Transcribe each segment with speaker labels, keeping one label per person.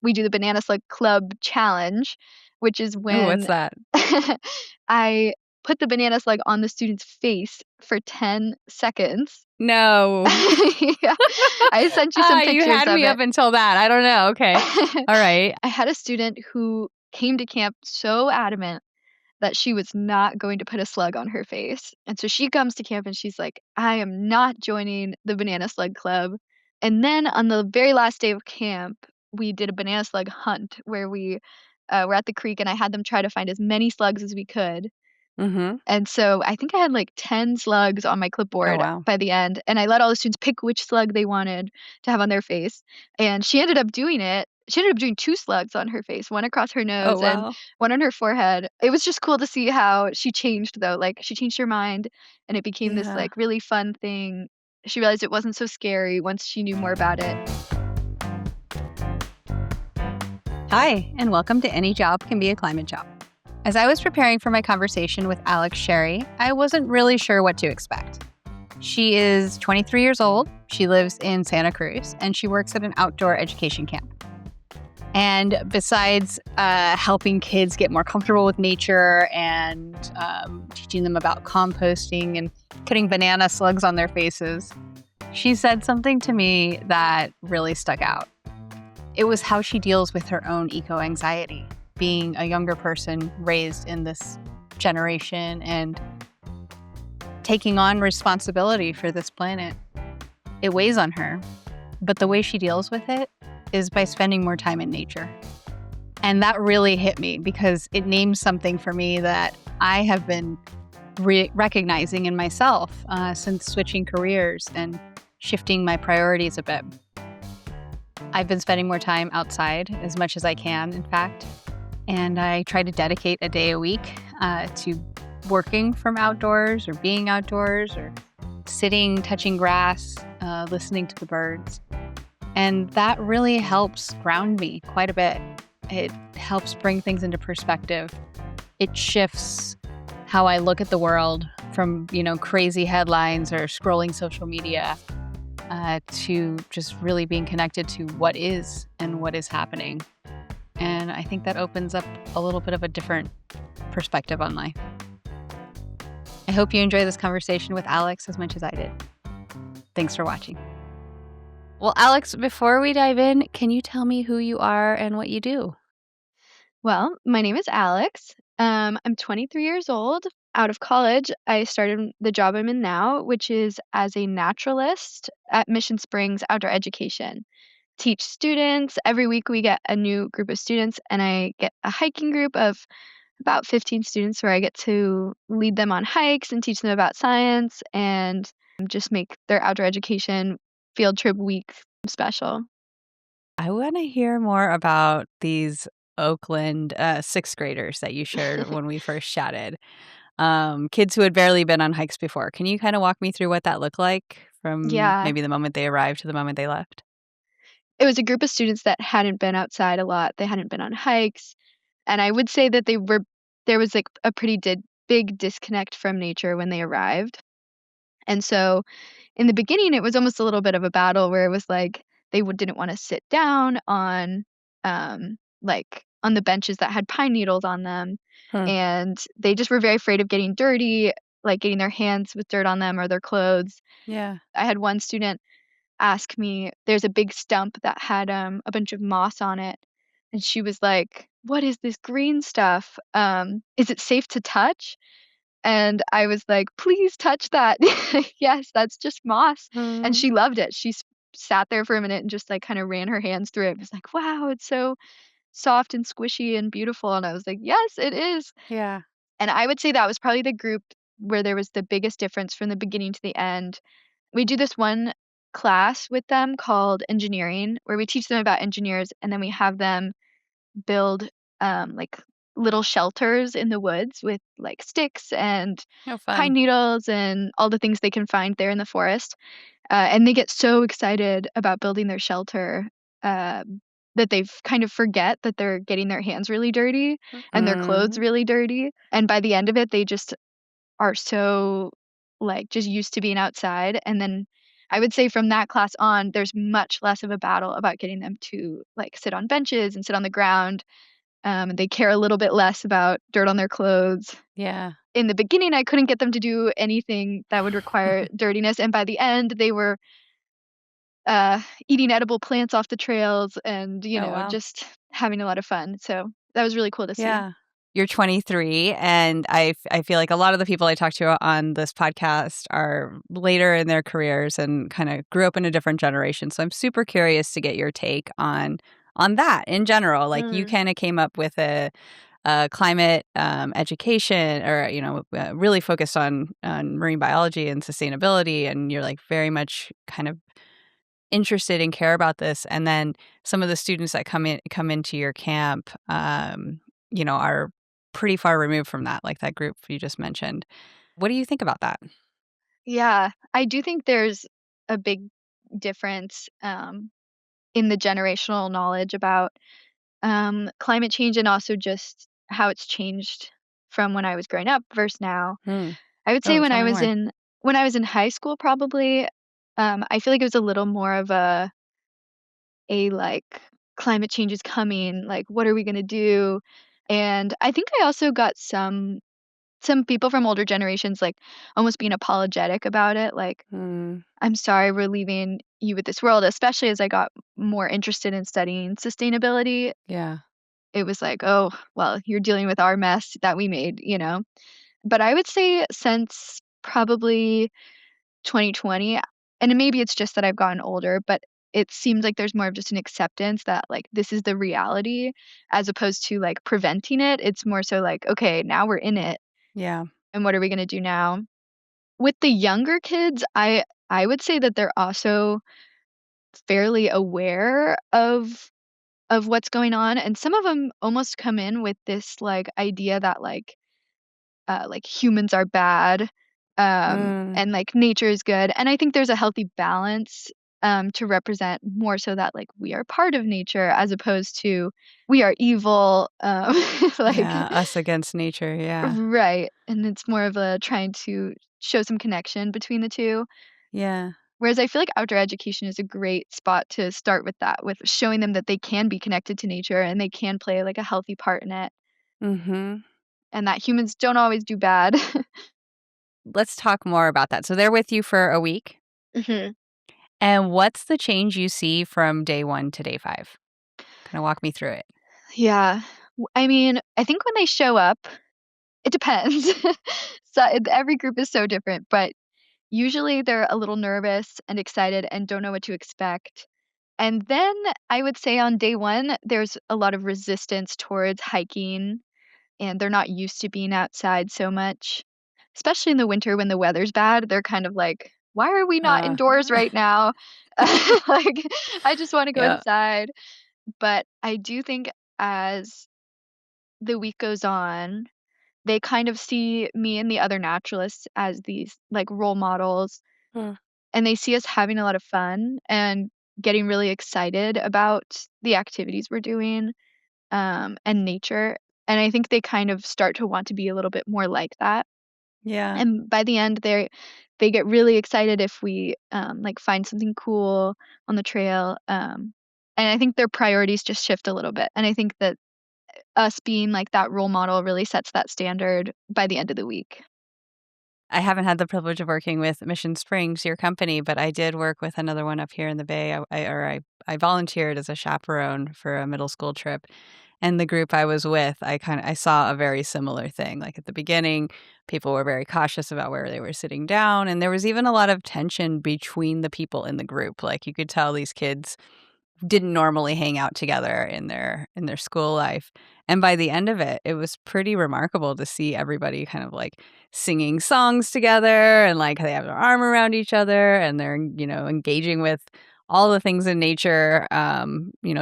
Speaker 1: we do the Banana Slug Club challenge, which is
Speaker 2: Oh, what's
Speaker 1: when
Speaker 2: that?
Speaker 1: I put the banana slug on the student's face for 10 seconds.
Speaker 2: No.
Speaker 1: Yeah. I sent you some
Speaker 2: You
Speaker 1: pictures
Speaker 2: had
Speaker 1: of
Speaker 2: me
Speaker 1: it.
Speaker 2: up until that. I don't know. Okay. All right.
Speaker 1: I had a student who came to camp so adamant that she was not going to put a slug on her face. And so she comes to camp and she's like, I am not joining the Banana Slug Club. And then on the very last day of camp, we did a banana slug hunt where we were at the creek and I had them try to find as many slugs as we could.
Speaker 2: Mm-hmm.
Speaker 1: And so I think I had like 10 slugs on my
Speaker 2: Oh,
Speaker 1: clipboard
Speaker 2: wow.
Speaker 1: by the end, and I let all the students pick which slug they wanted to have on their face. And she ended up doing it. She ended up doing 2 slugs on her face, one across her
Speaker 2: Oh,
Speaker 1: nose and
Speaker 2: wow.
Speaker 1: one on her forehead. It was just cool to see how she changed though. Like she changed her mind and it became this
Speaker 2: Yeah.
Speaker 1: like really fun thing. She realized it wasn't so scary once she knew more about it.
Speaker 2: Hi, and welcome to Any Job Can Be a Climate Job. As I was preparing for my conversation with Alex Sherry, I wasn't really sure what to expect. She is 23 years old, she lives in Santa Cruz, and she works at an outdoor education camp. And besides helping kids get more comfortable with nature and teaching them about composting and putting banana slugs on their faces, she said something to me that really stuck out. It was how she deals with her own eco-anxiety, being a younger person raised in this generation and taking on responsibility for this planet. It weighs on her, but the way she deals with it is by spending more time in nature. And that really hit me because it names something for me that I have been recognizing in myself since switching careers and shifting my priorities a bit. I've been spending more time outside as much as I can, in fact, and I try to dedicate a day a week to working from outdoors or being outdoors or sitting, touching grass, listening to the birds. And that really helps ground me quite a bit. It helps bring things into perspective. It shifts how I look at the world from, crazy headlines or scrolling social media to just really being connected to what is and what is happening. And I think that opens up a little bit of a different perspective on life. I hope you enjoy this conversation with Alex as much as I did. Thanks for watching. Well, Alex, before we dive in, can you tell me who you are and what you do?
Speaker 1: Well, my name is Alex. I'm 23 years old. Out of college, I started the job I'm in now, which is as a naturalist at Mission Springs Outdoor Education. Teach students. Every week we get a new group of students, and I get a hiking group of about 15 students where I get to lead them on hikes and teach them about science and just make their outdoor education field trip week special.
Speaker 2: I want to hear more about these Oakland sixth graders that you shared when we first chatted. Kids who had barely been on hikes before. Can you kind of walk me through what that looked like from
Speaker 1: Yeah,
Speaker 2: maybe the moment they arrived to the moment they left?
Speaker 1: it was a group of students that hadn't been outside a lot. They hadn't been on hikes, and I would say that there was like a pretty big disconnect from nature when they arrived. And so in the beginning, it was almost a little bit of a battle where it was like they didn't want to sit down on on the benches that had pine needles on them,
Speaker 2: Huh.
Speaker 1: and they just were very afraid of getting dirty, like getting their hands with dirt on them or their clothes.
Speaker 2: Yeah.
Speaker 1: I had one student ask me, there's a big stump that had a bunch of moss on it, and she was like, "What is this green stuff? Is it safe to touch?" And I was like, "Please touch that." "Yes, that's just moss." And
Speaker 2: Mm.
Speaker 1: she loved it. She sat there for a minute and just, like, kinda ran her hands through it. It was like, "Wow, it's so soft and squishy and beautiful." And I was like, "Yes, it is."
Speaker 2: Yeah.
Speaker 1: And I would say that was probably the group where there was the biggest difference from the beginning to the end. We do this one class with them called engineering, where we teach them about engineers, and then we have them build, like, little shelters in the woods with, like, sticks and
Speaker 2: No
Speaker 1: pine
Speaker 2: fun.
Speaker 1: needles and all the things they can find there in the forest, and they get so excited about building their shelter, that they kind of forget that they're getting their hands really dirty and their clothes
Speaker 2: Mm.
Speaker 1: really dirty, and by the end of it, they just are so, like, just used to being outside, and then I would say from that class on, there's much less of a battle about getting them to like sit on benches and sit on the ground. They care a little bit less about dirt on their clothes.
Speaker 2: Yeah.
Speaker 1: In the beginning, I couldn't get them to do anything that would require dirtiness, and by the end, they were uh, eating edible plants off the trails and,
Speaker 2: Oh, wow.
Speaker 1: just having a lot of fun. So that was really cool to see.
Speaker 2: Yeah. You're 23, and I feel like a lot of the people I talk to on this podcast are later in their careers and kind of grew up in a different generation. So I'm super curious to get your take on that in general. Like you
Speaker 1: Mm.
Speaker 2: kind of came up with a climate education, or really focused on marine biology and sustainability, and you're like very much kind of interested and care about this. And then some of the students that come into your camp, are pretty far removed from that, like that group you just mentioned. What do you think about that?
Speaker 1: Yeah, I do think there's a big difference in the generational knowledge about climate change and also just how it's changed from when I was growing up versus now.
Speaker 2: Hmm.
Speaker 1: I would say
Speaker 2: Oh, tell me more.
Speaker 1: when I was in high school, probably, I feel like it was a little more of like climate change is coming, like what are we gonna do? And I think I also got some people from older generations like almost being apologetic about it, like,
Speaker 2: Hmm.
Speaker 1: I'm sorry we're leaving you with this world, especially as I got more interested in studying sustainability.
Speaker 2: Yeah.
Speaker 1: It was like, "Oh, well, you're dealing with our mess that we made," you know? But I would say since probably 2020, and maybe it's just that I've gotten older, but it seems like there's more of just an acceptance that, like, this is the reality as opposed to, like, preventing it. It's more so like, "Okay, now we're in it,
Speaker 2: Yeah.
Speaker 1: and what are we gonna do now?" With the younger kids, I would say that they're also fairly aware of what's going on, and some of them almost come in with this, like, idea that, like humans are bad,
Speaker 2: Mm.
Speaker 1: and like nature is good. And I think there's a healthy balance to represent more so that like we are part of nature as opposed to we are evil. Like
Speaker 2: Yeah. Us against nature. Yeah.
Speaker 1: right. And it's more of a trying to show some connection between the two.
Speaker 2: Yeah.
Speaker 1: Whereas I feel like outdoor education is a great spot to start with that, with showing them that they can be connected to nature and they can play like a healthy part in it
Speaker 2: Hmm.
Speaker 1: and that humans don't always do bad.
Speaker 2: Let's talk more about that. So they're with you for a week.
Speaker 1: Mhm.
Speaker 2: And what's the change you see from day 1 to day 5? Kinda walk me through it.
Speaker 1: Yeah. I mean, I think when they show up, it depends. So every group is so different, but usually they're a little nervous and excited and don't know what to expect. And then I would say on day 1, there's a lot of resistance towards hiking, and they're not used to being outside so much. Especially in the winter when the weather's bad, they're kind of like, "Why are we not
Speaker 2: Uh,
Speaker 1: indoors right now?" Like, "I just wanna go
Speaker 2: yeah.
Speaker 1: inside." But I do think as the week goes on, they kind of see me and the other naturalists as these, like, role models,
Speaker 2: Hmm.
Speaker 1: and they see us having a lot of fun and getting really excited about the activities we're doing, and nature, and I think they kind of start to want to be a little bit more like that,
Speaker 2: Yeah.
Speaker 1: and by the end, they get really excited if we, like, find something cool on the trail, and I think their priorities just shift a little bit, and I think that us being, like, that role model really sets that standard by the end of the week.
Speaker 2: I haven't had the privilege of working with Mission Springs, your company, but I did work with another one up here in the Bay. I volunteered as a chaperone for a middle school trip, and the group I was with, I saw a very similar thing. Like at the beginning, people were very cautious about where they were sitting down, and there was even a lot of tension between the people in the group. Like you could tell these kids didn't normally hang out together in their school life. And by the end of it, it was pretty remarkable to see everybody kind of like singing songs together, and like they have their arm around each other, and they're, engaging with all the things in nature,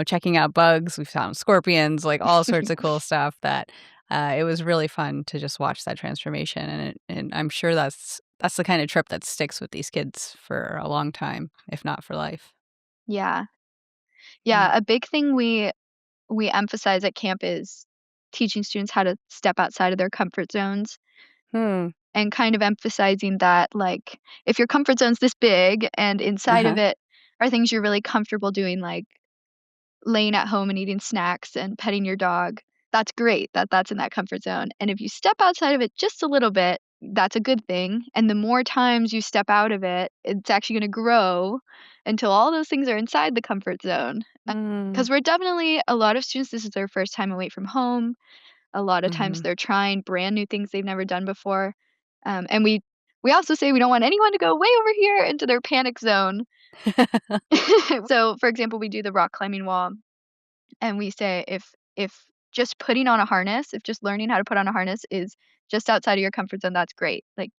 Speaker 2: checking out bugs. We found scorpions, like all sorts of cool stuff that it was really fun to just watch that transformation. And I'm sure that's the kind of trip that sticks with these kids for a long time, if not for life.
Speaker 1: Yeah.
Speaker 2: Mm.
Speaker 1: Yeah, a big thing we emphasize at camp is teaching students how to step outside of their comfort zones,
Speaker 2: Hmm.
Speaker 1: and kind of emphasizing that, like, if your comfort zone's this big and inside of
Speaker 2: Uh-huh.
Speaker 1: it are things you're really comfortable doing, like laying at home and eating snacks and petting your dog, that's great that that's in that comfort zone. And if you step outside of it just a little bit, that's a good thing. And the more times you step out of it, it's actually going to grow until all those things are inside the comfort zone.
Speaker 2: Mm.
Speaker 1: Because we're definitely, a lot of students, this is their first time away from home. A lot of times
Speaker 2: Mhm.
Speaker 1: they're trying brand new things they've never done before. And we also say we don't want anyone to go way over here into their panic zone. So, for example, we do the rock climbing wall. And we say if just putting on a harness, if just learning how to put on a harness is just outside of your comfort zone, that's great. Like,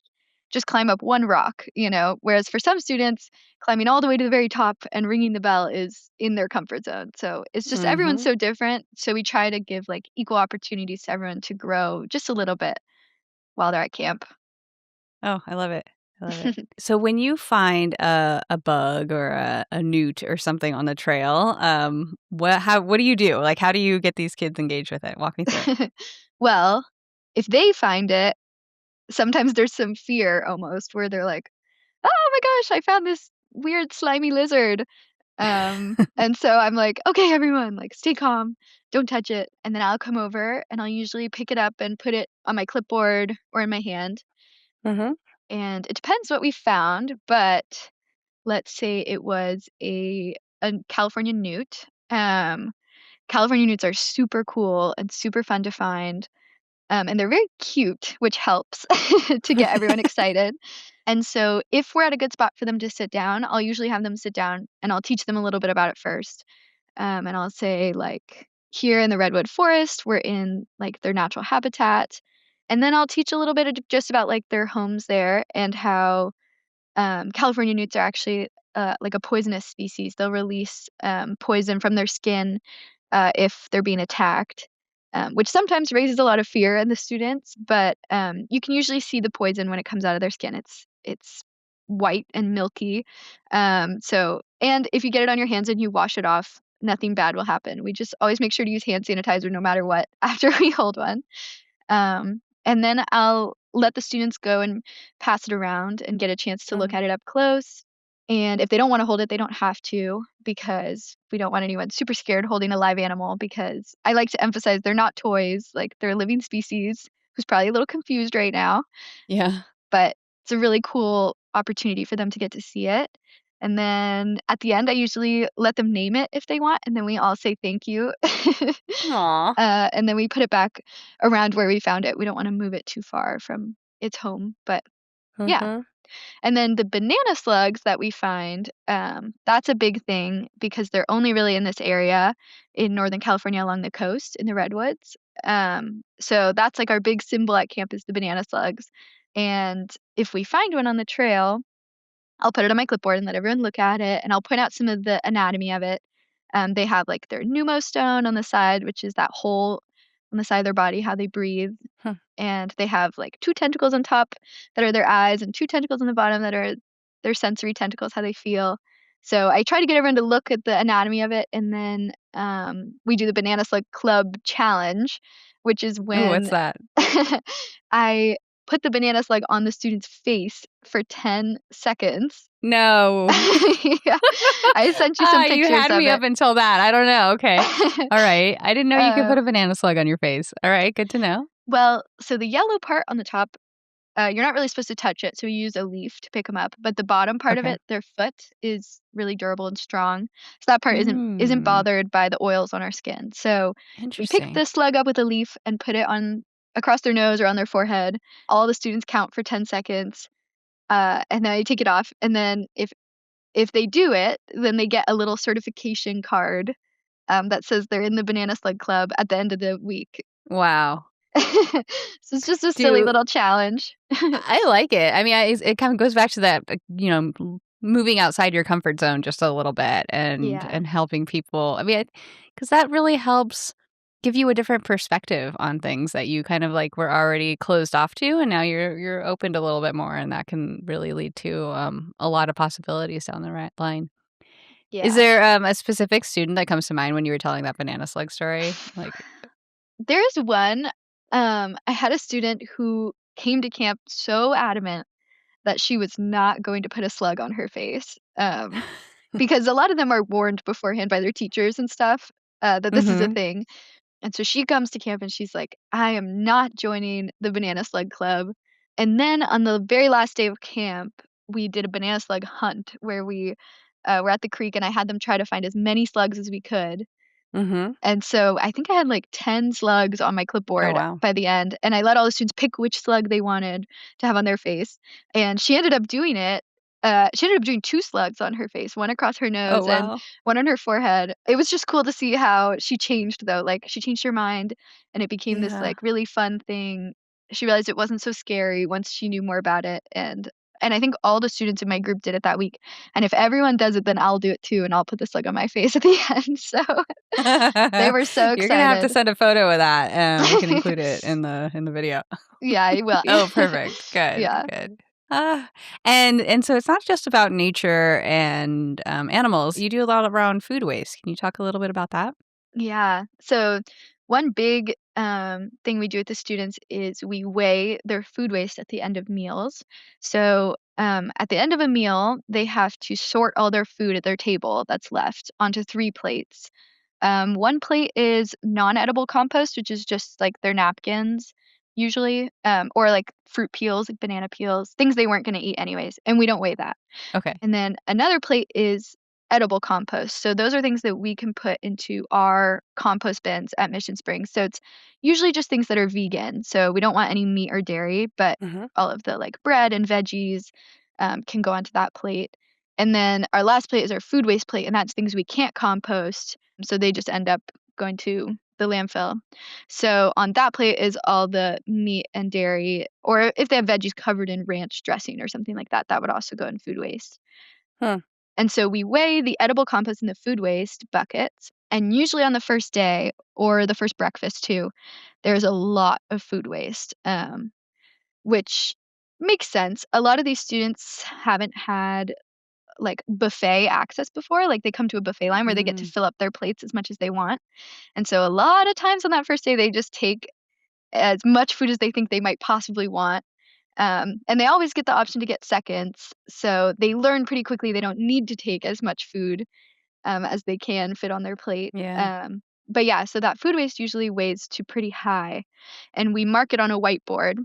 Speaker 1: just climb up one rock, you know? Whereas for some students, climbing all the way to the very top and ringing the bell is in their comfort zone. So it's just everyone's
Speaker 2: Mhm.
Speaker 1: so different. So we try to give like equal opportunities to everyone to grow just a little bit while they're at camp.
Speaker 2: Oh, I love it. I love it. So when you find a bug or a newt or something on the trail, what do you do? Like, how do you get these kids engaged with it? Walk me through it.
Speaker 1: Well, if they find it, sometimes there's some fear almost where they're like, "Oh my gosh, I found this weird slimy lizard." And so I'm like, "Okay, everyone, like, stay calm, don't touch it." And then I'll come over and I'll usually pick it up and put it on my clipboard or in my hand.
Speaker 2: Mhm.
Speaker 1: And it depends what we found, but let's say it was a California newt. California newts are super cool and super fun to find. And they're very cute, which helps to get everyone excited. And so if we're at a good spot for them to sit down, I'll usually have them sit down and I'll teach them a little bit about it first. And I'll say, like, here in the redwood forest, we're in like their natural habitat. And then I'll teach a little bit of just about like their homes there and how California newts are actually like a poisonous species. They'll release poison from their skin if they're being attacked, which sometimes raises a lot of fear in the students. But you can usually see the poison when it comes out of their skin. It's white and milky. And if you get it on your hands and you wash it off, nothing bad will happen. We just always make sure to use hand sanitizer no matter what after we hold one. And then I'll let the students go and pass it around and get a chance to look
Speaker 2: Mhm.
Speaker 1: at it up close. And if they don't wanna hold it, they don't have to because we don't want anyone super scared holding a live animal because I like to emphasize they're not toys, like, they're a living species who's probably a little confused right now,
Speaker 2: Yeah.
Speaker 1: but it's a really cool opportunity for them to get to see it. And then at the end, I usually let them name it if they want, and then we all say thank you.
Speaker 2: Aw.
Speaker 1: And then we put it back around where we found it. We don't wanna move it too far from its home, but yeah.
Speaker 2: Mhm.
Speaker 1: And then the banana slugs that we find, that's a big thing because they're only really in this area in Northern California along the coast in the redwoods. So that's like our big symbol at camp is the banana slugs. And if we find one on the trail, I'll put it on my clipboard and let everyone look at it, and I'll point out some of the anatomy of it. They have like their pneumostone on the side, which is that hole on the side of their body, how they breathe,
Speaker 2: Huh.
Speaker 1: and they have like 2 tentacles on top that are their eyes and 2 tentacles on the bottom that are their sensory tentacles, how they feel. So I try to get everyone to look at the anatomy of it, and then, we do the Banana Slug Club challenge, which is
Speaker 2: Ooh, what's
Speaker 1: when
Speaker 2: that?
Speaker 1: I put the banana slug on the student's face for 10 seconds.
Speaker 2: No.
Speaker 1: Yeah, I sent you some
Speaker 2: You
Speaker 1: pictures
Speaker 2: had
Speaker 1: of
Speaker 2: me
Speaker 1: it.
Speaker 2: up until that. I don't know. Okay. All right. I didn't know you could put
Speaker 1: Uh,
Speaker 2: a banana slug on your face. All right. Good to know.
Speaker 1: well, so the yellow part on the top, you're not really supposed to touch it, so we use a leaf to pick them up, but the bottom part of
Speaker 2: Okay.
Speaker 1: it, their foot, is really durable and strong, so that part isn't
Speaker 2: Mm.
Speaker 1: bothered by the oils on our skin. So, we pick
Speaker 2: Interesting.
Speaker 1: the slug up with a leaf and put it on across their nose or on their forehead. All the students count for 10 seconds, and then I take it off, and then if they do it, then they get a little certification card, that says they're in the Banana Slug Club at the end of the week.
Speaker 2: Wow.
Speaker 1: So it's just a silly
Speaker 2: Do
Speaker 1: little challenge.
Speaker 2: I like it. I mean, it kind of goes back to that, moving outside your comfort zone just a little bit and
Speaker 1: Yeah.
Speaker 2: and helping people. I mean, because that really helps give you a different perspective on things that you kind of like were already closed off to, and now you're opened a little bit more, and that can really lead to a lot of possibilities down the right line. Is
Speaker 1: Yeah.
Speaker 2: there a specific student that comes to mind when you were telling that banana slug story? Like,
Speaker 1: There's one, I had a student who came to camp so adamant that she was not going to put a slug on her face, because a lot of them are warned beforehand by their teachers and stuff, that this is a
Speaker 2: Mhm.
Speaker 1: thing, and so she comes to camp and she's like, "I am not joining the banana slug club." And then on the very last day of camp, we did a banana slug hunt where we, were at the creek and I had them try to find as many slugs as we could.
Speaker 2: Mhm.
Speaker 1: And so I think I had like 10 slugs on my
Speaker 2: Oh,
Speaker 1: clipboard
Speaker 2: wow.
Speaker 1: by the end, and I let all the students pick which slug they wanted to have on their face. And she ended up doing it. She ended up doing 2 slugs on her face, 1 across her
Speaker 2: Oh,
Speaker 1: nose and
Speaker 2: wow.
Speaker 1: 1 on her forehead. It was just cool to see how she changed though, like, she changed her mind, and it became this,
Speaker 2: Yeah.
Speaker 1: like, really fun thing. She realized it wasn't so scary once she knew more about it, and I think all the students in my group did it that week. And if everyone does it, then I'll do it too, and I'll put the slug on my face at the end. So they were so
Speaker 2: You're gonna have to
Speaker 1: excited.
Speaker 2: send a photo of that, and we can include it in the video.
Speaker 1: Yeah, I will.
Speaker 2: Oh, perfect. Good,
Speaker 1: Yeah.
Speaker 2: good. Ah, and so it's not just about nature and, animals. You do a lot around food waste. Can you talk a little bit about that?
Speaker 1: Yeah. So one big thing we do with the students is we weigh their food waste at the end of meals. So at the end of a meal, they have to sort all their food at their table that's left onto 3 plates. One plate is non-edible compost, which is just like their napkins, usually, or like fruit peels, like banana peels, things they weren't going to eat anyways, and we don't weigh that.
Speaker 2: Okay.
Speaker 1: And then another plate is edible compost. So those are things that we can put into our compost bins at Mission Springs. So it's usually just things that are vegan. So we don't want any meat or dairy, but
Speaker 2: Mhm.
Speaker 1: all of the like bread and veggies can go onto that plate. And then our last plate is our food waste plate, and that's things we can't compost. So they just end up going to the landfill. So on that plate is all the meat and dairy, or if they have veggies covered in ranch dressing or something like that, that would also go in food waste.
Speaker 2: Huh.
Speaker 1: And so we weigh the edible compost and the food waste buckets. And usually on the first day or the first breakfast too, there's a lot of food waste, which makes sense. A lot of these students haven't had like buffet access before. Like they come to a buffet line where they get to
Speaker 2: Mm.
Speaker 1: fill up their plates as much as they want. And so a lot of times on that first day, they just take as much food as they think they might possibly want. And they always get the option to get seconds. So they learn pretty quickly they don't need to take as much food as they can fit on their plate.
Speaker 2: Yeah.
Speaker 1: But yeah, so that food waste usually weighs to pretty high. And we mark it on a whiteboard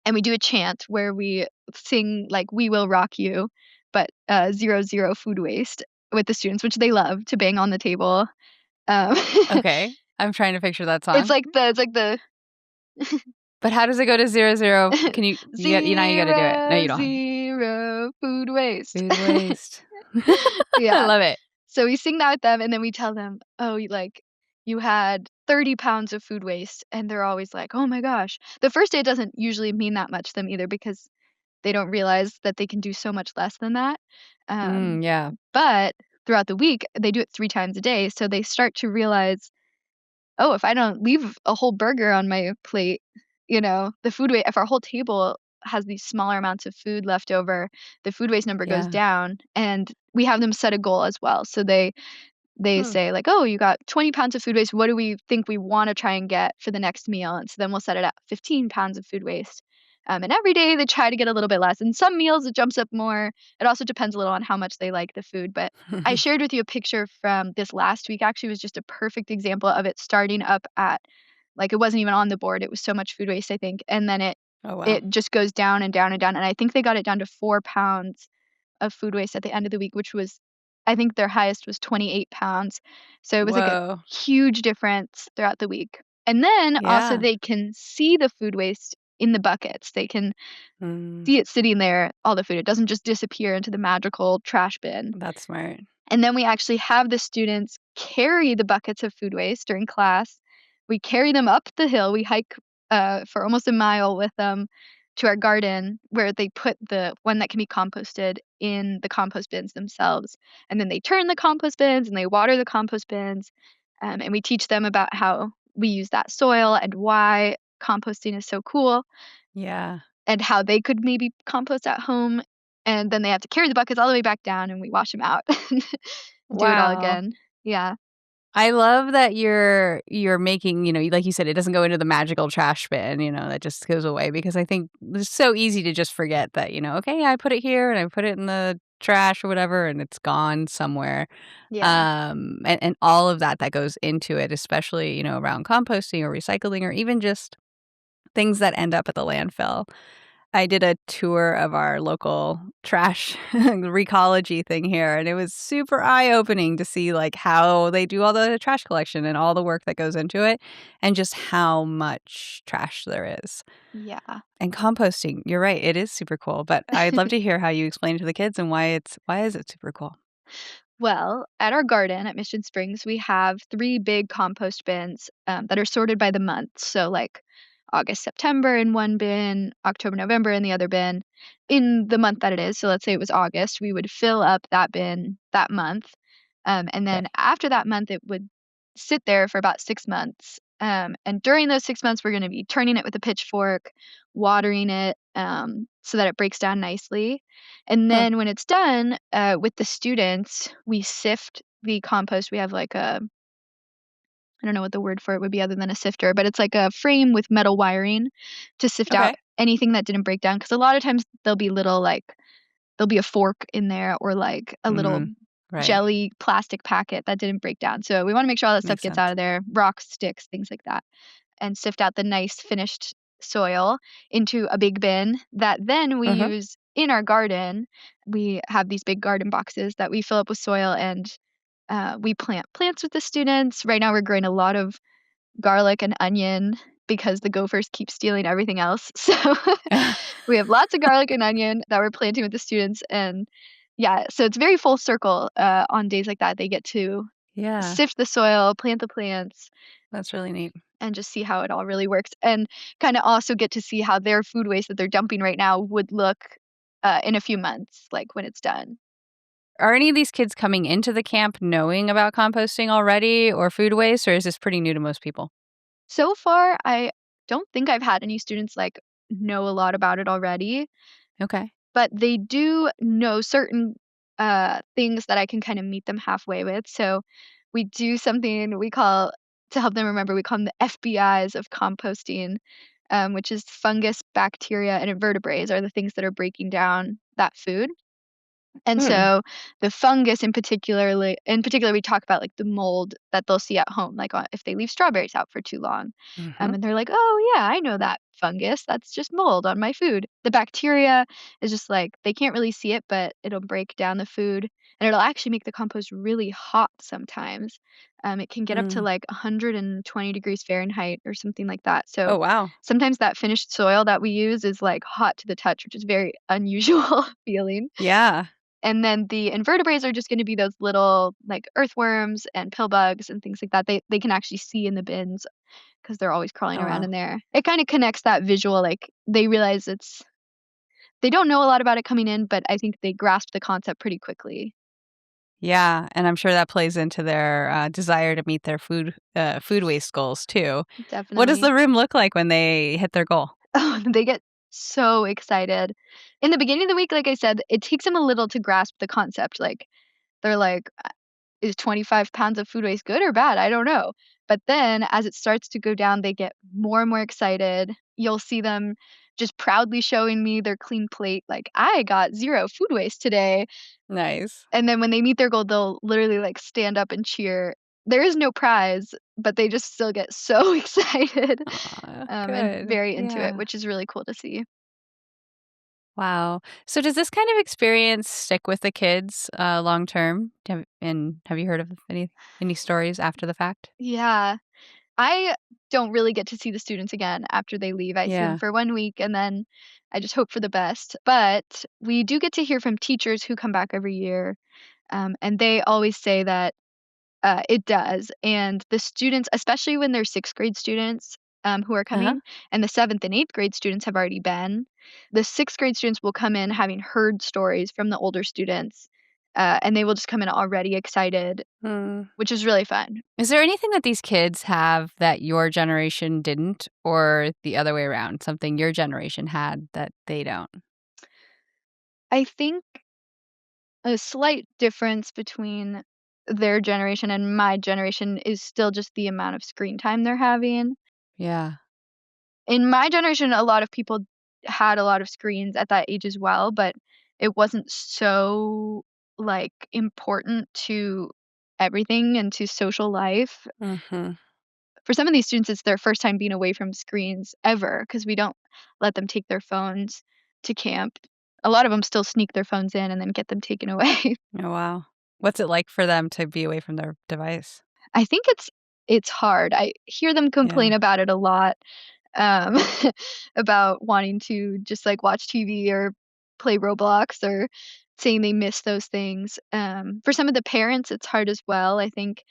Speaker 1: and we do a chant where we sing like "We Will Rock You," but 0 food waste with the students, which they love to bang on the table. Um,
Speaker 2: Okay. I'm trying to picture that
Speaker 1: it's
Speaker 2: song.
Speaker 1: like the
Speaker 2: But how does it go to 0, 0? Can you now you gotta do it. No, you
Speaker 1: zero
Speaker 2: don't have
Speaker 1: zero food waste.
Speaker 2: food waste. I
Speaker 1: Yeah.
Speaker 2: love it.
Speaker 1: So we sing that with them and then we tell them, "Oh, you had 30 pounds of food waste." And they're always like, "Oh my gosh." The first day doesn't usually mean that much to them either because they don't realize that they can do so much less than that. Um,
Speaker 2: Yeah.
Speaker 1: but throughout the week, they do it 3 times a day, so they start to realize, "Oh, if I don't leave a whole burger on my plate, the food waste if our whole table has these smaller amounts of food left over, the food waste number goes
Speaker 2: Yeah.
Speaker 1: down." And we have them set a goal as well. So they
Speaker 2: Hmm.
Speaker 1: say like, "Oh, you got 20 pounds of food waste. What do we think we wanna try and get for the next meal?" And so then we'll set it at 15 pounds of food waste. And every day they try to get a little bit less. And some meals it jumps up more. It also depends a little on how much they like the food. But I shared with you a picture from this last week. Actually, was just a perfect example of it starting up at like it wasn't even on the board. It was so much food waste, I think. And then it
Speaker 2: Oh, wow.
Speaker 1: it just goes down and down and down. And I think they got it down to 4 pounds of food waste at the end of the week, which was I think their highest was 28 pounds. So it was like a
Speaker 2: Whoa.
Speaker 1: huge difference throughout the week. And then also
Speaker 2: Yeah.
Speaker 1: they can see the food waste in the buckets. They can
Speaker 2: Mm,
Speaker 1: see it sitting there, all the food. It doesn't just disappear into the magical trash bin.
Speaker 2: that's smart.
Speaker 1: And then we actually have the students carry the buckets of food waste during class. We carry them up the hill. We hike for almost a mile with them to our garden where they put the one that can be composted in the compost bins themselves. And then they turn the compost bins and they water the compost bins. And we teach them about how we use that soil and why composting is so cool
Speaker 2: Yeah.
Speaker 1: and how they could maybe compost at home. And then they have to carry the buckets all the way back down and we wash them out. Do it all
Speaker 2: Wow.
Speaker 1: again. Yeah.
Speaker 2: I love that you're making, like you said, it doesn't go into the magical trash bin, that just goes away because I think it's so easy to just forget that, okay, I put it here and I put it in the trash or whatever and it's gone somewhere.
Speaker 1: Yeah.
Speaker 2: And all of that goes into it, especially, around composting or recycling or even just things that end up at the landfill. I did a tour of our local trash recology thing here, and it was super eye-opening to see, like, how they do all the trash collection and all the work that goes into it, and just how much trash there is.
Speaker 1: Yeah.
Speaker 2: And composting, you're right, it is super cool, but I'd love to hear how you explain it to the kids and why is it super cool?
Speaker 1: Well, at our garden at Mission Springs, we have 3 big compost bins, that are sorted by the month. So, like, August, September in one bin, October, November in the other bin. In the month that it is, so let's say it was August, we would fill up that bin that month, and then
Speaker 2: Okay.
Speaker 1: after that month, it would sit there for about 6 months, and during those 6 months, we're gonna be turning it with a pitchfork, watering it, so that it breaks down nicely, and
Speaker 2: Huh,
Speaker 1: then when it's done, with the students, we sift the compost. We have like a I don't know what the word for it would be other than a sifter, but it's like a frame with metal wiring to sift out
Speaker 2: okay.
Speaker 1: anything that didn't break down. Because a lot of times there'll be little, like there'll be a fork in there or, like, a little
Speaker 2: Mhm. Right.
Speaker 1: jelly plastic packet that didn't break down. So we wanna make sure all that stuff
Speaker 2: Makes
Speaker 1: gets out
Speaker 2: sense.
Speaker 1: of there, rocks, sticks, things like that, and sift out the nice finished soil into a big bin that then we
Speaker 2: Uh-huh.
Speaker 1: use in our garden. We have these big garden boxes that we fill up with soil and, we plant plants with the students. Right now, we're growing a lot of garlic and onion because the gophers keep stealing everything else. So we have lots of garlic and onion that we're planting with the students, and yeah, so it's very full circle, on days like that. They get to
Speaker 2: Yeah,
Speaker 1: sift the soil, plant the plants,
Speaker 2: that's really neat.
Speaker 1: and just see how it all really works, and kinda also get to see how their food waste that they're dumping right now would look, in a few months, like, when it's done.
Speaker 2: Are any of these kids coming into the camp knowing about composting already or food waste, or is this pretty new to most people?
Speaker 1: So far, I don't think I've had any students, like, know a lot about it already,
Speaker 2: Okay.
Speaker 1: but they do know certain, things that I can kinda meet them halfway with. So we do something we call to help them remember, we call them the FBIs of composting, which is fungus, bacteria, and invertebrates are the things that are breaking down that food. And
Speaker 2: Hmm.
Speaker 1: so the fungus in particular, we talk about, like, the mold that they'll see at home, like, if they leave strawberries out for too long,
Speaker 2: Mhm.
Speaker 1: and they're like, "Oh, yeah, I know that fungus, that's just mold on my food." The bacteria is just, like, they can't really see it, but it'll break down the food, and it'll actually make the compost really hot sometimes. It can get up to,
Speaker 2: Mm.
Speaker 1: like, 120 degrees Fahrenheit or something like that, so
Speaker 2: Oh, wow.
Speaker 1: sometimes that finished soil that we use is, like, hot to the touch, which is very unusual feeling.
Speaker 2: Yeah.
Speaker 1: And then the invertebrates are just gonna be those little, like, earthworms and pill bugs and things like that. They can actually see in the bins because 'cause they're always crawling
Speaker 2: Oh,
Speaker 1: around
Speaker 2: wow.
Speaker 1: in there. It kinda connects that visual, like, they realize they don't know a lot about it coming in, but I think they grasp the concept pretty quickly.
Speaker 2: Yeah, and I'm sure that plays into their, desire to meet their food waste goals too. What does
Speaker 1: Definitely.
Speaker 2: the room look like when they hit their goal?
Speaker 1: Oh, they get so excited. In the beginning of the week, like I said, it takes them a little to grasp the concept, like, they're like, is 25 pounds of food waste good or bad? I don't know. But then as it starts to go down, they get more and more excited. You'll see them just proudly showing me their clean plate, like, I got 0 food waste today.
Speaker 2: Nice.
Speaker 1: And then when they meet their goal, they'll literally like stand up and cheer. There is no prize, but they just still get so excited,
Speaker 2: Aw,
Speaker 1: and
Speaker 2: good.
Speaker 1: very into it,
Speaker 2: Yeah.
Speaker 1: which is really cool to see.
Speaker 2: Wow. So does this kind of experience stick with the kids, long term? Have you heard of any stories after the fact?
Speaker 1: Yeah. I don't really get to see the students again after they leave. I see them
Speaker 2: Yeah.
Speaker 1: for 1 week and then I just hope for the best. But we do get to hear from teachers who come back every year, and they always say that it does. And the students, especially when they're sixth grade students who are
Speaker 2: Uh-huh.
Speaker 1: coming, and the seventh and eighth grade students have already been, the sixth grade students will come in having heard stories from the older students, and they will just come in already excited,
Speaker 2: Hmm.
Speaker 1: which is really fun.
Speaker 2: Is there anything that these kids have that your generation didn't, or the other way around, something your generation had that they don't?
Speaker 1: I think a slight difference between their generation and my generation is still just the amount of screen time they're having.
Speaker 2: Yeah.
Speaker 1: In my generation, a lot of people had a lot of screens at that age as well, but it wasn't so, like, important to everything and to social life.
Speaker 2: Mhm.
Speaker 1: For some of these students, it's their first time being away from screens ever because we don't let them take their phones to camp. A lot of them still sneak their phones in and then get them taken away.
Speaker 2: Oh, wow. What's it like for them to be away from their device?
Speaker 1: I think it's hard. I hear them
Speaker 2: Yeah.
Speaker 1: complain about it a lot, um, about wanting to just, like, watch TV or play Roblox or saying they miss those things. For some of the parents, it's hard as well, I think,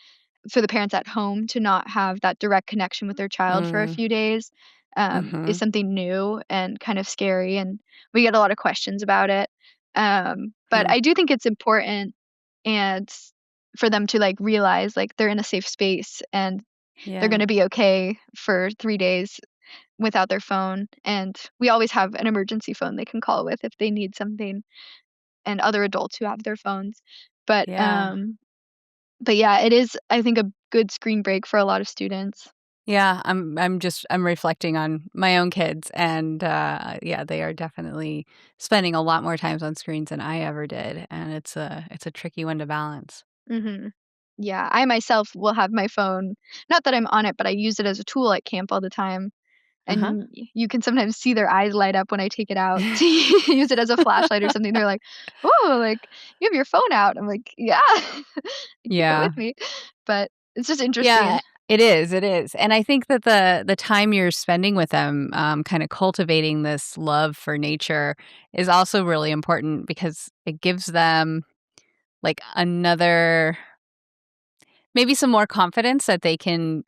Speaker 1: for the parents at home to not have that direct connection with their child for a
Speaker 2: Mm.
Speaker 1: few days, is
Speaker 2: Mhm.
Speaker 1: something new and kind of scary, and we get a lot of questions about it. But
Speaker 2: Hmm.
Speaker 1: I do think it's important and for them to, like, realize, like, they're in a safe space and they're
Speaker 2: Yeah.
Speaker 1: gonna be okay for 3 days without their phone, and we always have an emergency phone they can call with if they need something, and other adults who have their phones. But,
Speaker 2: Yeah.
Speaker 1: um but yeah, it is, I think, a good screen break for a lot of students.
Speaker 2: Yeah, I'm reflecting on my own kids and, yeah, they are definitely spending a lot more times on screens than I ever did, and it's a tricky one to balance.
Speaker 1: Mhm. Yeah, I myself will have my phone, not that I'm on it, but I use it as a tool at camp all the time,
Speaker 2: Uh-huh.
Speaker 1: and you can sometimes see their eyes light up when I take it out to use it as a flashlight or something. They're like, "Oh, like, you have your phone out." I'm like, "Yeah, I keep it
Speaker 2: Yeah.
Speaker 1: with me." But it's just interesting.
Speaker 2: Yeah, it is, and I think that the time you're spending with them, kinda cultivating this love for nature is also really important because it gives them, like, another maybe some more confidence that they can,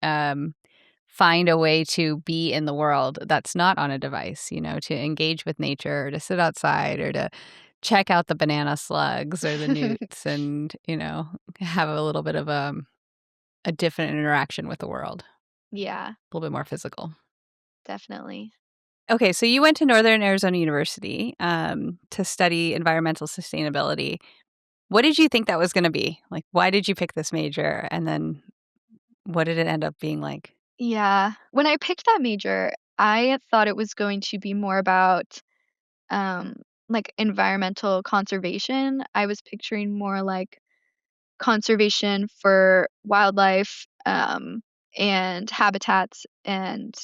Speaker 2: find a way to be in the world that's not on a device, to engage with nature or to sit outside or to check out the banana slugs or the newts and, have a little bit of a different interaction with the world,
Speaker 1: Yeah,
Speaker 2: a little bit more physical.
Speaker 1: definitely.
Speaker 2: Okay, so you went to Northern Arizona University to study environmental sustainability. What did you think that was going to be? Like, why did you pick this major? And then what did it end up being like?
Speaker 1: Yeah. When I picked that major, I thought it was going to be more about, um, like, environmental conservation. I was picturing more, like, conservation for wildlife, and habitats and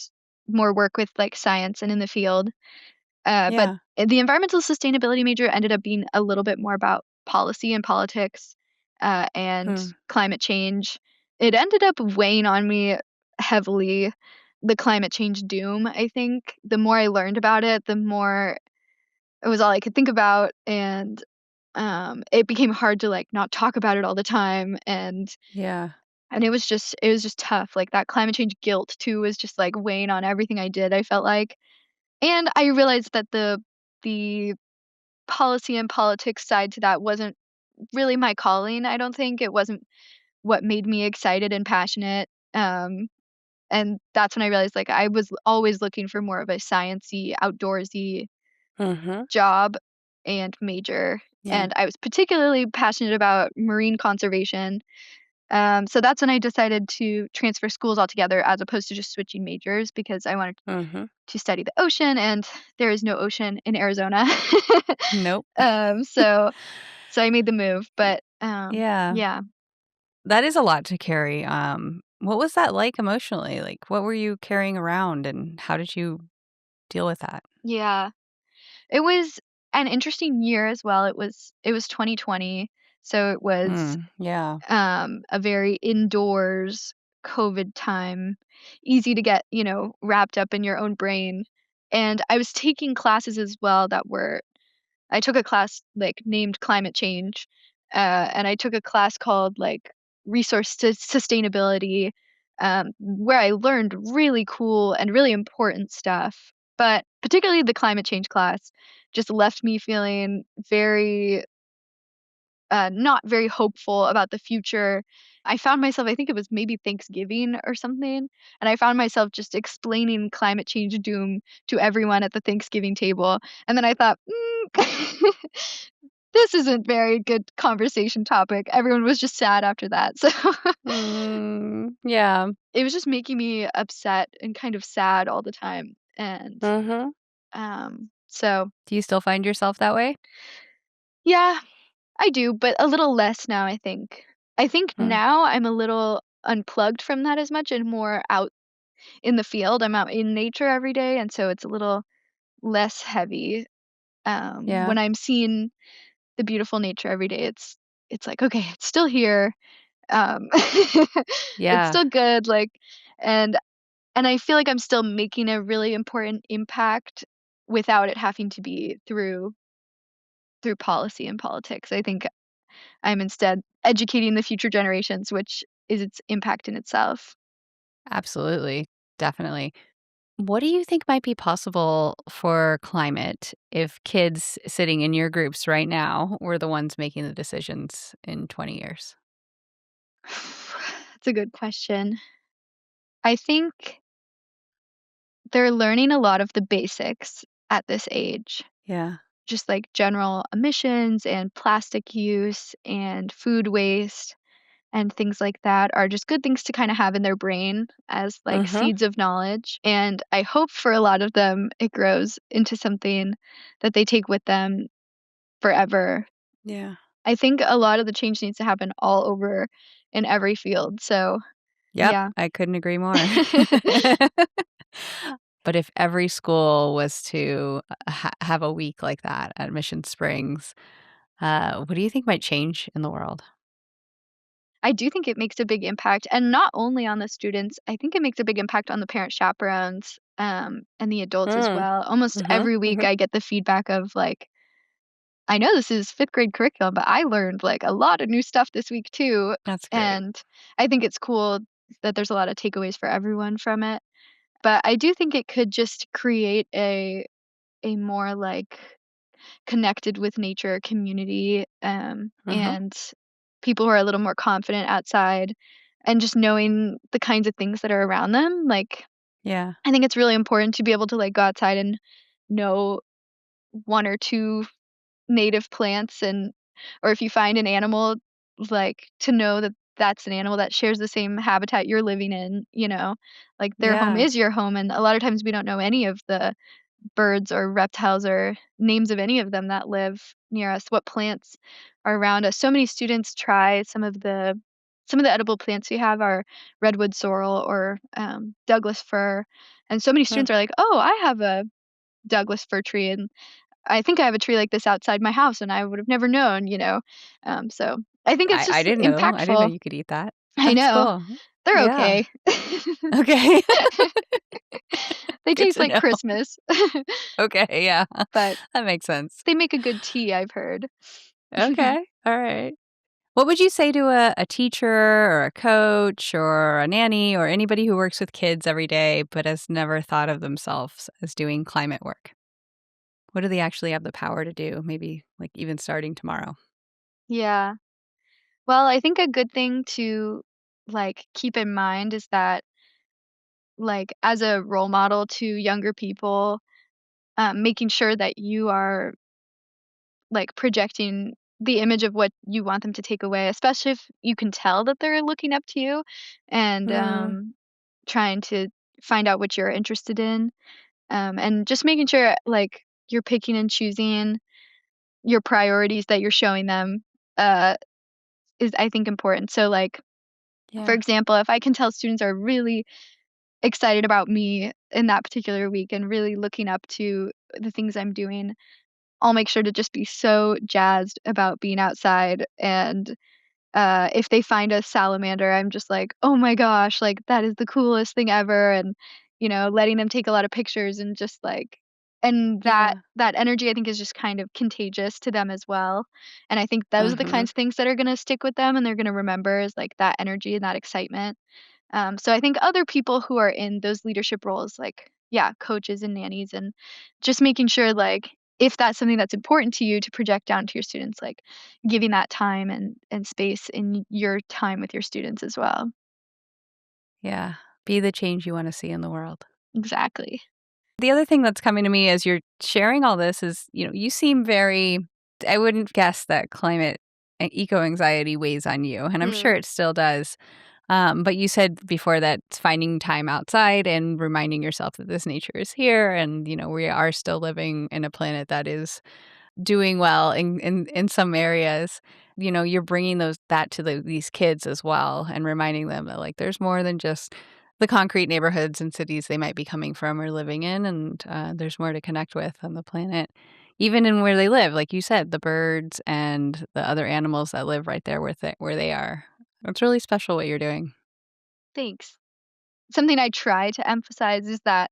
Speaker 1: more work with, like, science and in the field. But
Speaker 2: Yeah.
Speaker 1: the environmental sustainability major ended up being a little bit more about policy and politics, and
Speaker 2: Hmm.
Speaker 1: climate change. It ended up weighing on me heavily, the climate change doom, I think. The more I learned about it, the more it was all I could think about, and, it became hard to, like, not talk about it all the time,
Speaker 2: Yeah.
Speaker 1: and it was just tough. Like, that climate change guilt too was just, like, weighing on everything I did, I felt like. And I realized that the policy and politics side to that wasn't really my calling, I don't think. It wasn't what made me excited and passionate, and that's when I realized, like, I was always looking for more of a sciencey, outdoorsy
Speaker 2: Hmm.
Speaker 1: job and major,
Speaker 2: Yeah.
Speaker 1: and I was particularly passionate about marine conservation, so that's when I decided to transfer schools altogether as opposed to just switching majors because I wanted
Speaker 2: Hmm.
Speaker 1: to study the ocean, and there is no ocean in Arizona.
Speaker 2: Nope.
Speaker 1: So I made the move, but,
Speaker 2: Yeah.
Speaker 1: yeah.
Speaker 2: That is a lot to carry. What was that like emotionally? Like, what were you carrying around and how did you deal with that?
Speaker 1: Yeah. It was an interesting year as well. It was 2020, so it was,
Speaker 2: Mm, yeah.
Speaker 1: a very indoors COVID time, easy to get, wrapped up in your own brain, and I was taking classes as well that were I took a class, like, named climate change, and I took a class called, like, sustainability, where I learned really cool and really important stuff. But particularly the climate change class just left me feeling very, not very hopeful about the future. I found myself, I think it was maybe Thanksgiving or something, and I found myself just explaining climate change doom to everyone at the Thanksgiving table, and then I thought, this isn't very good conversation topic. Everyone was just sad after that. So
Speaker 2: Yeah.
Speaker 1: it was just making me upset and kind of sad all the time. And
Speaker 2: Mhm.
Speaker 1: so
Speaker 2: Do you still find yourself that way?
Speaker 1: yeah, I do, but a little less now, I think. I think
Speaker 2: Mm.
Speaker 1: now I'm a little unplugged from that as much and more out in the field. I'm out in nature every day, and so it's a little less heavy.
Speaker 2: Yeah.
Speaker 1: When I'm seeing the beautiful nature every day, it's like, okay, it's still here. It's
Speaker 2: Yeah.
Speaker 1: still good, like, and and I feel like I'm still making a really important impact without it having to be through policy and politics. I think I'm instead educating the future generations, which is its impact in itself.
Speaker 2: Absolutely. Definitely. What do you think might be possible for climate if kids sitting in your groups right now were the ones making the decisions in 20 years?
Speaker 1: That's a good question. I think they're learning a lot of the basics at this age,
Speaker 2: Yeah.
Speaker 1: just like general emissions and plastic use and food waste and things like that are just good things to kind of have in their brain as like
Speaker 2: Mhm.
Speaker 1: seeds of knowledge. And I hope for a lot of them it grows into something that they take with them forever.
Speaker 2: Yeah.
Speaker 1: I think a lot of the change needs to happen all over in every field. So,
Speaker 2: Yep,
Speaker 1: yeah.
Speaker 2: I couldn't agree more. But if every school was to have a week like that at Mission Springs, what do you think might change in the world?
Speaker 1: I do think it makes a big impact, and not only on the students, I think it makes a big impact on the parent chaperones, and the adults as
Speaker 2: Mm.
Speaker 1: well. Almost
Speaker 2: Mhm,
Speaker 1: every week,
Speaker 2: mhm.
Speaker 1: I get the feedback of like, "I know this is 5th grade curriculum, but I learned, like, a lot of new stuff this week too."
Speaker 2: That's great.
Speaker 1: And I think it's cool that there's a lot of takeaways for everyone from it. But I do think it could just create a more, like, connected with nature community,
Speaker 2: Mhm.
Speaker 1: and people who are a little more confident outside and just knowing the kinds of things that are around them. Like,
Speaker 2: Yeah.
Speaker 1: I think it's really important to be able to, like, go outside and know 1 or 2 native plants and or if you find an animal, like, to know that that's an animal that shares the same habitat you're living in, you know? Like, their home
Speaker 2: Yeah.
Speaker 1: is your home, and a lot of times we don't know any of the birds or reptiles or names of any of them that live near us, what plants are around us. So many students try some of the edible plants we have are redwood sorrel or Douglas fir, and so many
Speaker 2: Mm.
Speaker 1: students are like, "Oh, I have a Douglas fir tree, and I think I have a tree like this outside my house, and I would have never known," you know. So I think it's
Speaker 2: I
Speaker 1: just
Speaker 2: didn't know. I didn't know
Speaker 1: impactful.
Speaker 2: you could eat that.
Speaker 1: I
Speaker 2: That's
Speaker 1: know
Speaker 2: cool.
Speaker 1: they're
Speaker 2: Yeah.
Speaker 1: okay.
Speaker 2: Okay.
Speaker 1: They
Speaker 2: Good
Speaker 1: taste
Speaker 2: to
Speaker 1: like
Speaker 2: know.
Speaker 1: Christmas,
Speaker 2: Okay, yeah.
Speaker 1: but
Speaker 2: That makes sense.
Speaker 1: they make a good tea, I've heard.
Speaker 2: Okay. Alright. What would you say to a teacher or a coach or a nanny or anybody who works with kids every day but has never thought of themselves as doing climate work? What do they actually have the power to do? Maybe, like, even starting tomorrow?
Speaker 1: Yeah. Well, I think a good thing to, like, keep in mind is that, like, as a role model to younger people, making sure that you are, like, projecting the image of what you want them to take away, especially if you can tell that they're looking up to you and,
Speaker 2: Mm,
Speaker 1: trying to find out what you're interested in, and just making sure, like, you're picking and choosing your priorities that you're showing them, uh, is, I think, important. So, like, for
Speaker 2: yeah.
Speaker 1: example, if I can tell students are really excited about me in that particular week and really looking up to the things I'm doing, I'll make sure to just be so jazzed about being outside. And if they find a salamander, I'm just like, oh my gosh, like that is the coolest thing ever. And, letting them take a lot of pictures and just like, and that
Speaker 2: Yeah.
Speaker 1: that energy I think is just kind of contagious to them as well. And I think those are the
Speaker 2: Mhm.
Speaker 1: kinds of things that are going to stick with them and they're going to remember is like that energy and that excitement. So I think other people who are in those leadership roles, like, yeah, coaches and nannies, and just making sure, like, if that's something that's important to you to project down to your students, like giving that time and space in your time with your students as well.
Speaker 2: Yeah. Be the change you wanna see in the world.
Speaker 1: Exactly.
Speaker 2: The other thing that's coming to me as you're sharing all this is, you seem very I wouldn't guess that climate and eco-anxiety weighs on you, and I'm sure
Speaker 1: Mm,
Speaker 2: it still does. But you said before that it's finding time outside and reminding yourself that this nature is here, and we are still living in a planet that is doing well in some areas. You're bringing that to these kids as well, and reminding them that like there's more than just the concrete neighborhoods and cities they might be coming from or living in, and there's more to connect with on the planet, even in where they live. Like you said, the birds and the other animals that live right there where they are. It's really special what you're doing.
Speaker 1: thanks. Something I try to emphasize is that,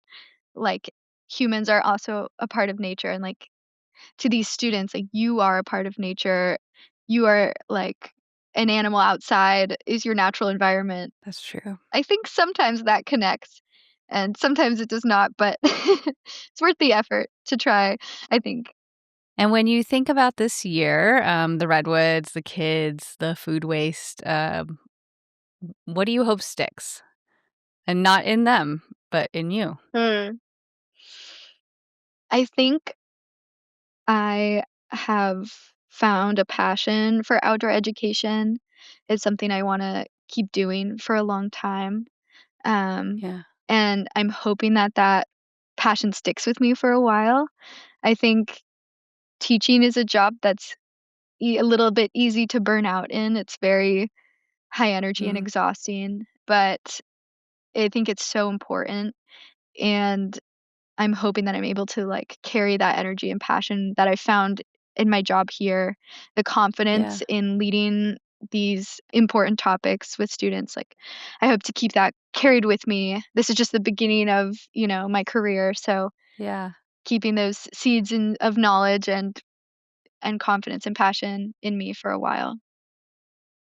Speaker 1: like, humans are also a part of nature, and, like, to these students, like, you are a part of nature. You are, like, an animal outside is your natural environment.
Speaker 2: That's true.
Speaker 1: I think sometimes that connects, and sometimes it does not, but it's worth the effort to try, I think.
Speaker 2: And when you think about this year, the redwoods, the kids, the food waste, what do you hope sticks? And not in them, but in you.
Speaker 1: Mm. I think I have found a passion for outdoor education. It's something I wanna keep doing for a long time, um,
Speaker 2: Yeah.
Speaker 1: and I'm hoping that that passion sticks with me for a while. I think teaching is a job that's a little bit easy to burn out in. It's very high energy and
Speaker 2: Mm,
Speaker 1: exhausting, but I think it's so important, and I'm hoping that I'm able to, like, carry that energy and passion that I found in my job here, the
Speaker 2: yeah.
Speaker 1: confidence in leading these important topics with students, like, I hope to keep that carried with me. This is just the beginning of, my career, so
Speaker 2: Yeah.
Speaker 1: keeping those seeds of knowledge and confidence and passion in me for a while.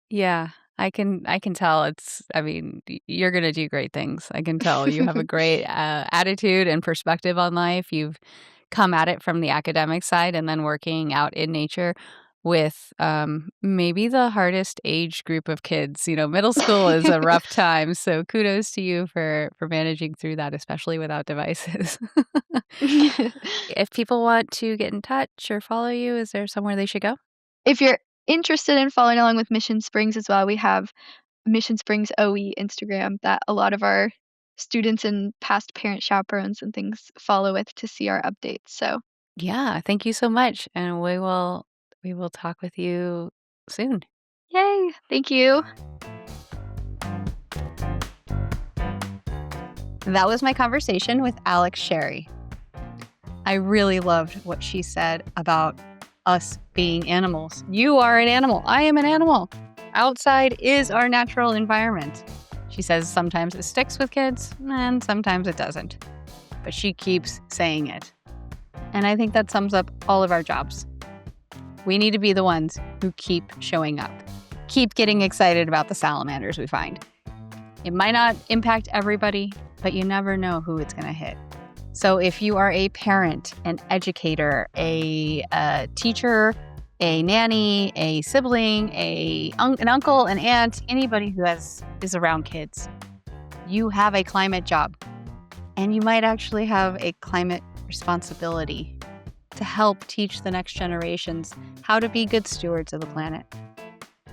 Speaker 2: Yeah. I can tell I mean, you're gonna do great things. I can tell you have a great, attitude and perspective on life. You've come at it from the academic side and then working out in nature with, maybe the hardest age group of kids. Middle school is a rough time, so kudos to you for managing through that, especially without devices. If people want to get in touch or follow you, is there somewhere they should go?
Speaker 1: If you're interested in following along with Mission Springs as well, we have Mission Springs OE Instagram that a lot of our students and past parent chaperones and things follow with to see our updates. So,
Speaker 2: Yeah, thank you so much, and we will talk with you soon.
Speaker 1: yay! Thank you.
Speaker 2: That was my conversation with Alex Sherry. I really loved what she said about us being animals. You are an animal. I am an animal. Outside is our natural environment. She says sometimes it sticks with kids and sometimes it doesn't. But she keeps saying it. And I think that sums up all of our jobs. We need to be the ones who keep showing up, keep getting excited about the salamanders we find. It might not impact everybody, but you never know who it's going to hit. So if you are a parent, an educator, a teacher, a nanny, a sibling, an uncle, an aunt, anybody who is around kids, you have a climate job. And you might actually have a climate responsibility to help teach the next generations how to be good stewards of the planet,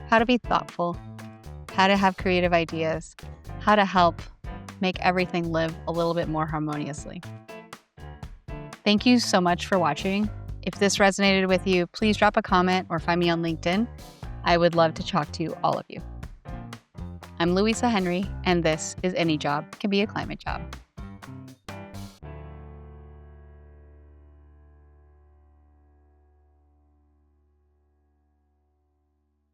Speaker 2: how to be thoughtful, how to have creative ideas, how to help make everything live a little bit more harmoniously. Thank you so much for watching. If this resonated with you, please drop a comment or find me on LinkedIn. I would love to talk to all of you. I'm Louisa Henry, and this is Any Job Can Be a Climate Job.